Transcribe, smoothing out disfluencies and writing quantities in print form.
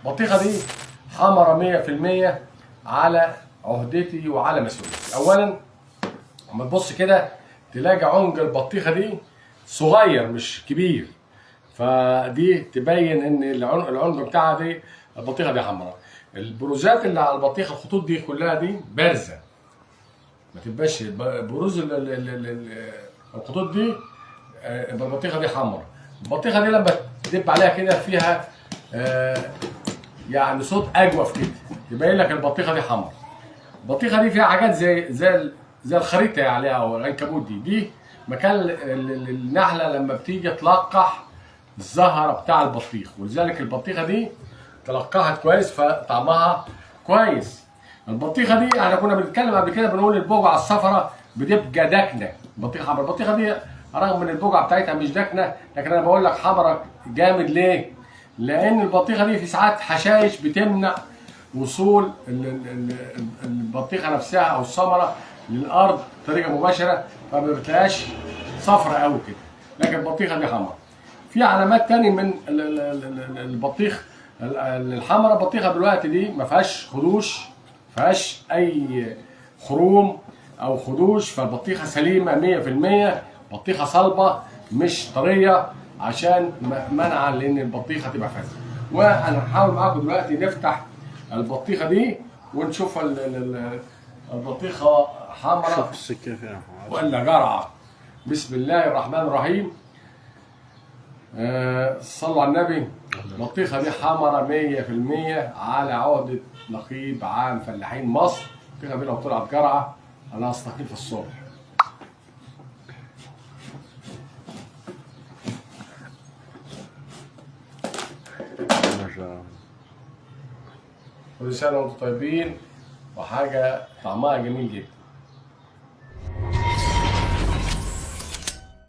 البطيخه دي حمرا 100% على عهدتي وعلى مسؤوليتي. اولا لما تبص كده تلاقي عنق البطيخه دي صغير مش كبير، فدي تبين ان العنق بتاعها دي البطيخه دي حمراء. البروزات اللي على البطيخه الخطوط دي كلها دي بارزه، ما تبقاش بروز الخطوط دي. البطيخه دي حمراء. البطيخه دي لما تدب عليها كده فيها يعني صوت اجوف كده يبين لك البطيخه دي حمراء. البطيخه دي فيها حاجات زي الخريطه عليها او العنكبوت دي مكان النحله لما بتيجي تلقح الزهره بتاع البطيخ، ولذلك البطيخه دي تلقحت كويس فطعمها كويس. البطيخه دي احنا كنا بنتكلم قبل كده بنقول البقعه الصفراء بتبقى داكنه، البطيخه حمراء. البطيخه دي رغم ان البقعه بتاعتها مش داكنه لكن انا بقول لك حمراء جامد. ليه؟ لان البطيخه دي في ساعات حشائش بتمنع وصول البطيخه نفسها او الثمره للارض بطريقه مباشره، فما بتلاقيهاش صفراء قوي كده، لكن البطيخه دي حمراء. في علامات تاني من البطيخ الحمراء. البطيخه دلوقتي دي ما فيهاش خدوش، ما فيهاش اي خروم او خدوش، فالبطيخه سليمه 100%، بطيخه صلبه مش طريه عشان منعا لان البطيخه تبقى فاسده. وانا هحاول معاكم دلوقتي نفتح البطيخه دي ونشوف البطيخه حمراء ولا جرعه. بسم الله الرحمن الرحيم. صلوا على النبي. البطيخه دي حمراء 100% على عقده نقيب عام فلاحين مصر. البطيخه دي لو طلعت جرعه انا هستقيل في الصبح. كل سنه وانتم طيبين وحاجه طعمها جميل جدا.